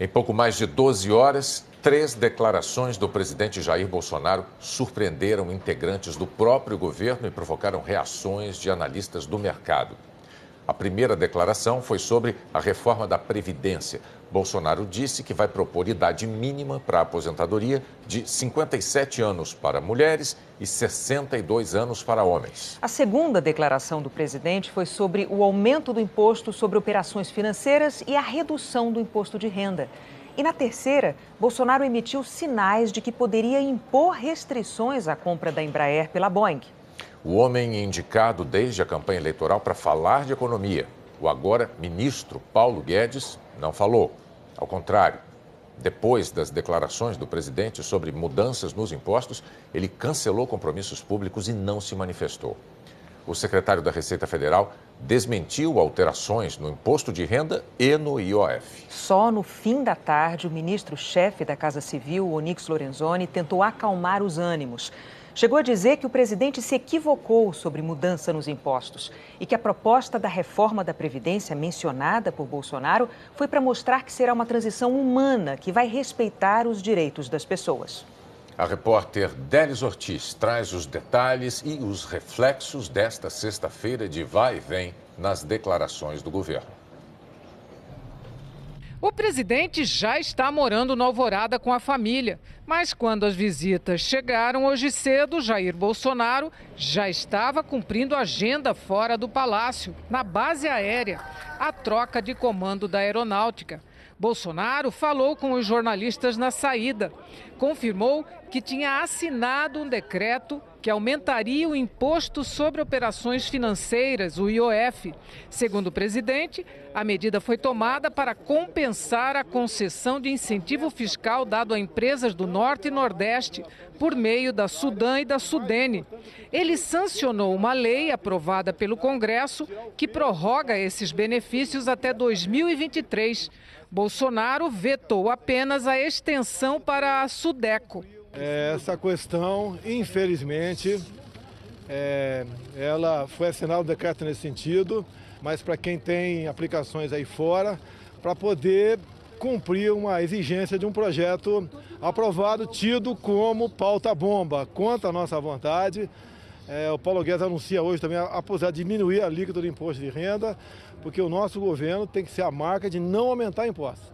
Em pouco mais de 12 horas, 3 declarações do presidente Jair Bolsonaro surpreenderam integrantes do próprio governo e provocaram reações de analistas do mercado. A primeira declaração foi sobre a reforma da Previdência. Bolsonaro disse que vai propor idade mínima para a aposentadoria de 57 anos para mulheres e 62 anos para homens. A segunda declaração do presidente foi sobre o aumento do imposto sobre operações financeiras e a redução do imposto de renda. E na terceira, Bolsonaro emitiu sinais de que poderia impor restrições à compra da Embraer pela Boeing. O homem indicado desde a campanha eleitoral para falar de economia, o agora ministro Paulo Guedes, não falou. Ao contrário, depois das declarações do presidente sobre mudanças nos impostos, ele cancelou compromissos públicos e não se manifestou. O secretário da Receita Federal desmentiu alterações no imposto de renda e no IOF. Só no fim da tarde, o ministro-chefe da Casa Civil, Onyx Lorenzoni, tentou acalmar os ânimos. Chegou a dizer que o presidente se equivocou sobre mudança nos impostos e que a proposta da reforma da Previdência mencionada por Bolsonaro foi para mostrar que será uma transição humana que vai respeitar os direitos das pessoas. A repórter Délis Ortiz traz os detalhes e os reflexos desta sexta-feira de vai e vem nas declarações do governo. O presidente já está morando no Alvorada com a família, mas quando as visitas chegaram hoje cedo, Jair Bolsonaro já estava cumprindo agenda fora do palácio, na base aérea, a troca de comando da aeronáutica. Bolsonaro falou com os jornalistas na saída, confirmou que tinha assinado um decreto que aumentaria o imposto sobre operações financeiras, o IOF. Segundo o presidente, a medida foi tomada para compensar a concessão de incentivo fiscal dado a empresas do Norte e Nordeste por meio da Sudan e da Sudene. Ele sancionou uma lei aprovada pelo Congresso que prorroga esses benefícios até 2023. Bolsonaro vetou apenas a extensão para a Sudeco. Essa questão, infelizmente, ela foi assinado o decreto nesse sentido, mas para quem tem aplicações aí fora, para poder cumprir uma exigência de um projeto aprovado, tido como pauta-bomba, contra a nossa vontade. O Paulo Guedes anuncia hoje também a possibilidade de diminuir a alíquota do imposto de renda, porque o nosso governo tem que ser a marca de não aumentar impostos.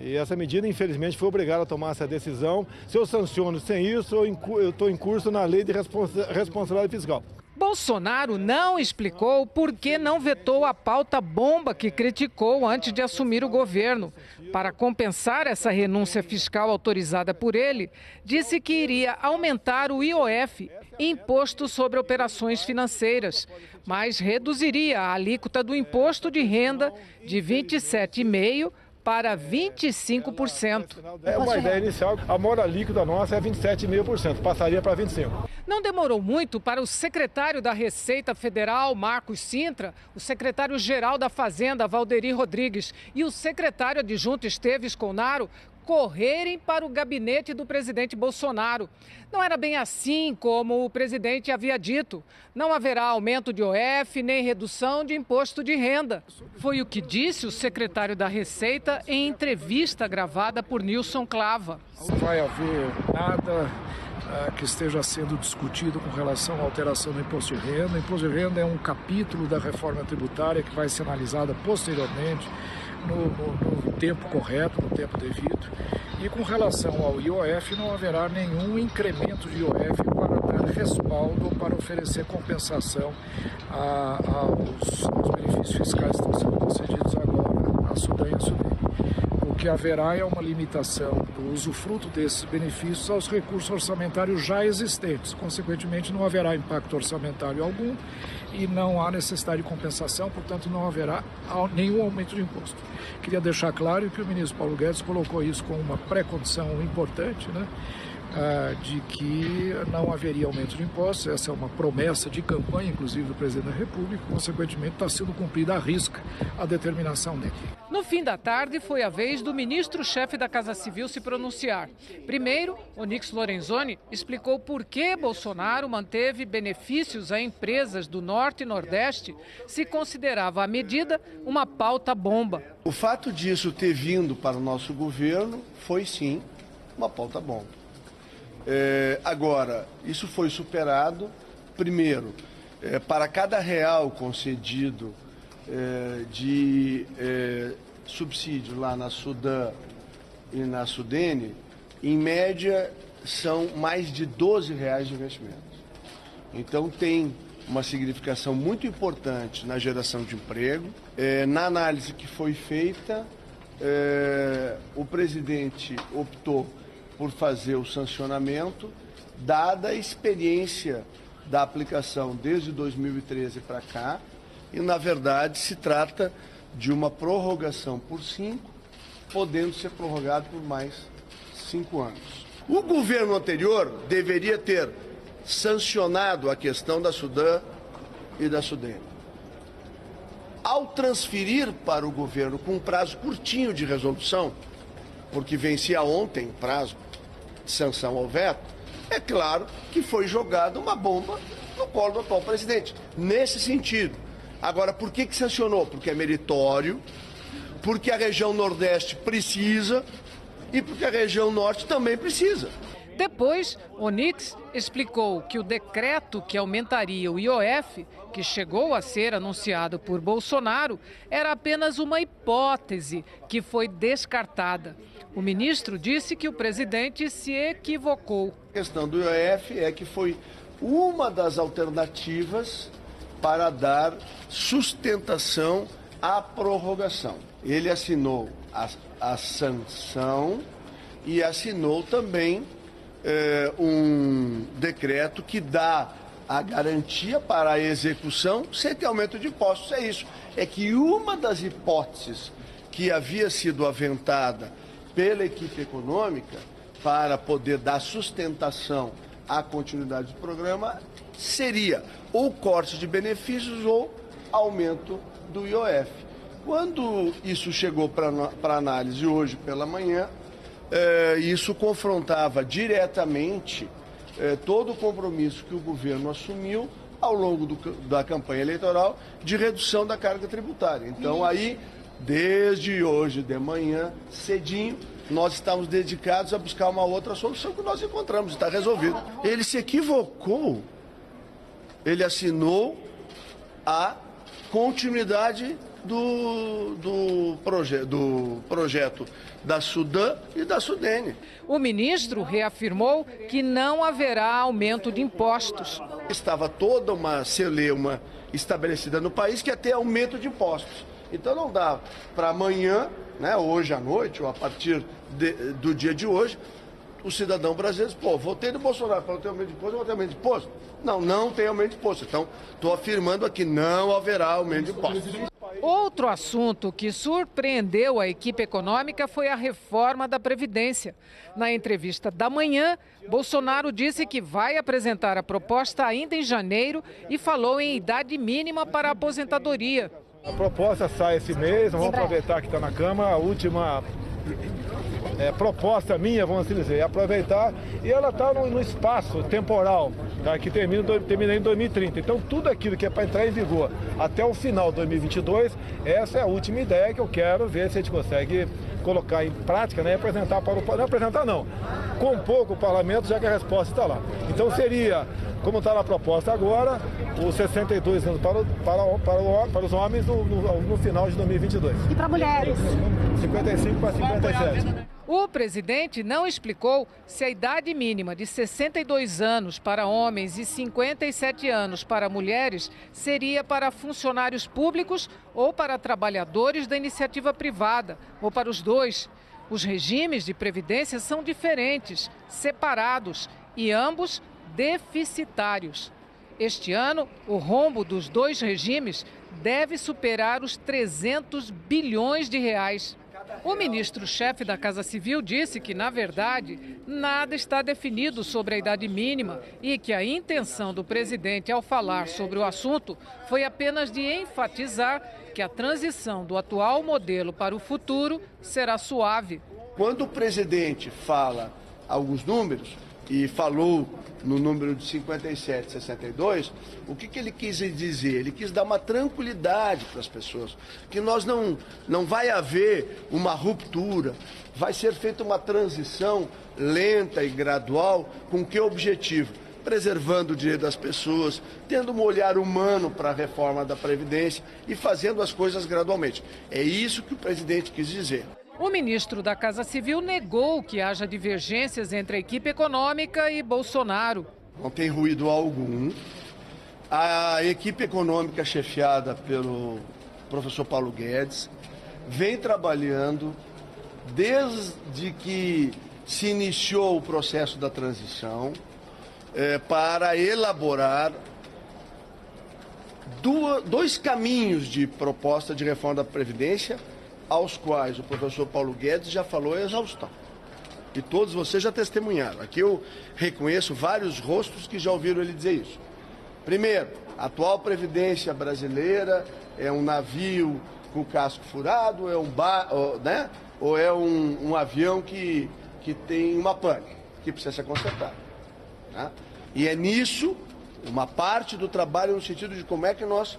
E essa medida, infelizmente, foi obrigada a tomar essa decisão. Se eu sanciono sem isso, eu estou em curso na lei de responsabilidade fiscal. Bolsonaro não explicou por que não vetou a pauta bomba que criticou antes de assumir o governo. Para compensar essa renúncia fiscal autorizada por ele, disse que iria aumentar o IOF, Imposto sobre Operações Financeiras, mas reduziria a alíquota do imposto de renda de 27,5% para 25%. É uma ideia inicial, a maior alíquota nossa é 27,5%, passaria para 25%. Não demorou muito para o secretário da Receita Federal, Marcos Cintra, o secretário-geral da Fazenda, Valderi Rodrigues, e o secretário adjunto Esteves Conaro correrem para o gabinete do presidente Bolsonaro. Não era bem assim como o presidente havia dito. Não haverá aumento de IOF nem redução de imposto de renda. Foi o que disse o secretário da Receita em entrevista gravada por Nilson Clava. Não vai haver nada que esteja sendo discutido com relação à alteração do imposto de renda. O imposto de renda é um capítulo da reforma tributária que vai ser analisada posteriormente, no tempo correto, no tempo devido. E com relação ao IOF, não haverá nenhum incremento de IOF para dar respaldo ou para oferecer compensação aos benefícios fiscais que estão sendo concedidos agora à Sudan e à Sudene. O que haverá é uma limitação do usufruto desses benefícios aos recursos orçamentários já existentes. Consequentemente, não haverá impacto orçamentário algum e não há necessidade de compensação, portanto, não haverá nenhum aumento de imposto. Queria deixar claro que o ministro Paulo Guedes colocou isso como uma pré-condição importante, né? de que não haveria aumento de impostos. Essa é uma promessa de campanha, inclusive, do presidente da República. Consequentemente, está sendo cumprida à risca a determinação dele. No fim da tarde, foi a vez do ministro-chefe da Casa Civil se pronunciar. Primeiro, Onyx Lorenzoni explicou por que Bolsonaro manteve benefícios a empresas do Norte e Nordeste se considerava a medida uma pauta-bomba. O fato disso ter vindo para o nosso governo foi, sim, uma pauta-bomba. Agora, isso foi superado, primeiro, para cada real concedido de subsídio lá na Sudam e na Sudene, em média são mais de R$12 de investimentos. Então tem uma significação muito importante na geração de emprego. Na análise que foi feita, o presidente optou por fazer o sancionamento, dada a experiência da aplicação desde 2013 para cá, e na verdade se trata de uma prorrogação por 5, podendo ser prorrogado por mais 5 anos. O governo anterior deveria ter sancionado a questão da Sudam e da Sudene. Ao transferir para o governo com um prazo curtinho de resolução, porque vencia ontem o prazo de sanção ao veto, é claro que foi jogada uma bomba no colo do atual presidente. Nesse sentido. Agora, por que sancionou? Porque é meritório, porque a região Nordeste precisa e porque a região Norte também precisa. Depois, Onyx explicou que o decreto que aumentaria o IOF, que chegou a ser anunciado por Bolsonaro, era apenas uma hipótese que foi descartada. O ministro disse que o presidente se equivocou. A questão do IOF é que foi uma das alternativas para dar sustentação à prorrogação. Ele assinou a sanção e assinou também um decreto que dá a garantia para a execução sem ter aumento de impostos. É isso. É que uma das hipóteses que havia sido aventada pela equipe econômica para poder dar sustentação à continuidade do programa seria ou corte de benefícios ou aumento do IOF. Quando isso chegou para análise hoje pela manhã, isso confrontava diretamente todo o compromisso que o governo assumiu ao longo da campanha eleitoral de redução da carga tributária. Então aí, desde hoje de manhã, cedinho, nós estamos dedicados a buscar uma outra solução que nós encontramos, está resolvido. Ele se equivocou, ele assinou a continuidade do projeto da Sudam e da Sudene. O ministro reafirmou que não haverá aumento de impostos. Estava toda uma celeuma estabelecida no país que ia ter aumento de impostos. Então não dá para amanhã, né, hoje à noite, ou a partir do dia de hoje, o cidadão brasileiro diz, votei no Bolsonaro para não ter aumento de imposto, eu vou ter aumento de imposto. Não tem aumento de imposto. Então, estou afirmando aqui, não haverá aumento de imposto. Outro assunto que surpreendeu a equipe econômica foi a reforma da Previdência. Na entrevista da manhã, Bolsonaro disse que vai apresentar a proposta ainda em janeiro e falou em idade mínima para a aposentadoria. A proposta sai esse mês, vamos aproveitar que está na Câmara, a última proposta minha, vamos dizer, é aproveitar, e ela está no espaço temporal, tá, que termina em 2030. Então tudo aquilo que é para entrar em vigor até o final de 2022, essa é a última ideia que eu quero ver se a gente consegue colocar em prática, né, apresentar para o... Não apresentar não, compor com o parlamento, já que a resposta está lá. Então seria, como está na proposta agora, os 62 anos para os homens no final de 2022. E para mulheres? 55 para 57. O presidente não explicou se a idade mínima de 62 anos para homens e 57 anos para mulheres seria para funcionários públicos ou para trabalhadores da iniciativa privada, ou para os dois. Os regimes de previdência são diferentes, separados e ambos deficitários. Este ano, o rombo dos dois regimes deve superar os 300 bilhões de reais. O ministro-chefe da Casa Civil disse que, na verdade, nada está definido sobre a idade mínima e que a intenção do presidente ao falar sobre o assunto foi apenas de enfatizar que a transição do atual modelo para o futuro será suave. Quando o presidente fala alguns números, e falou no número de 57, 62, o que ele quis dizer? Ele quis dar uma tranquilidade para as pessoas, que nós não vai haver uma ruptura, vai ser feita uma transição lenta e gradual, com que objetivo? Preservando o direito das pessoas, tendo um olhar humano para a reforma da Previdência e fazendo as coisas gradualmente. É isso que o presidente quis dizer. O ministro da Casa Civil negou que haja divergências entre a equipe econômica e Bolsonaro. Não tem ruído algum. A equipe econômica chefiada pelo professor Paulo Guedes vem trabalhando desde que se iniciou o processo da transição para elaborar dois caminhos de proposta de reforma da Previdência, aos quais o professor Paulo Guedes já falou a exaustão. E todos vocês já testemunharam. Aqui eu reconheço vários rostos que já ouviram ele dizer isso. Primeiro, a atual Previdência brasileira é um navio com casco furado, ou é um avião que tem uma pane, que precisa ser consertado. Né? E é nisso, uma parte do trabalho no sentido de como é que nós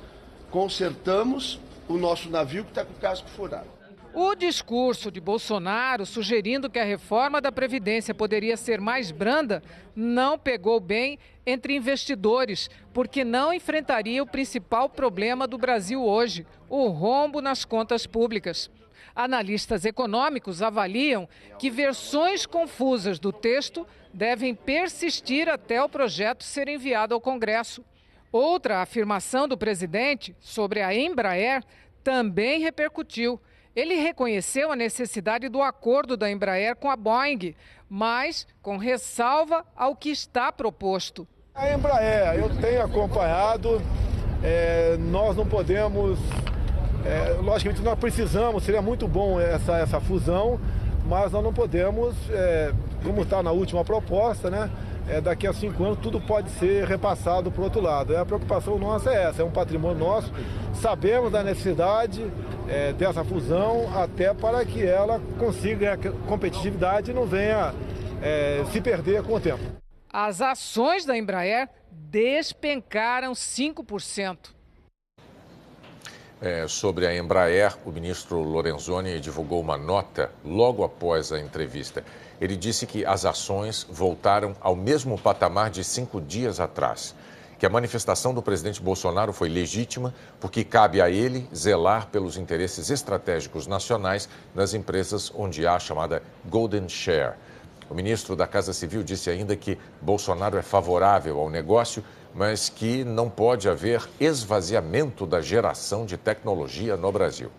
consertamos o nosso navio que está com o casco furado. O discurso de Bolsonaro, sugerindo que a reforma da Previdência poderia ser mais branda, não pegou bem entre investidores, porque não enfrentaria o principal problema do Brasil hoje, o rombo nas contas públicas. Analistas econômicos avaliam que versões confusas do texto devem persistir até o projeto ser enviado ao Congresso. Outra afirmação do presidente sobre a Embraer também repercutiu. Ele reconheceu a necessidade do acordo da Embraer com a Boeing, mas com ressalva ao que está proposto. A Embraer, eu tenho acompanhado, nós não podemos, logicamente nós precisamos, seria muito bom essa fusão, mas nós não podemos, como está na última proposta, né? Daqui a 5 anos tudo pode ser repassado para o outro lado. A preocupação nossa é essa, é um patrimônio nosso. Sabemos da necessidade dessa fusão até para que ela consiga competitividade e não venha se perder com o tempo. As ações da Embraer despencaram 5%. Sobre a Embraer, o ministro Lorenzoni divulgou uma nota logo após a entrevista. Ele disse que as ações voltaram ao mesmo patamar de 5 dias atrás, que a manifestação do presidente Bolsonaro foi legítima porque cabe a ele zelar pelos interesses estratégicos nacionais nas empresas onde há a chamada Golden Share. O ministro da Casa Civil disse ainda que Bolsonaro é favorável ao negócio, mas que não pode haver esvaziamento da geração de tecnologia no Brasil.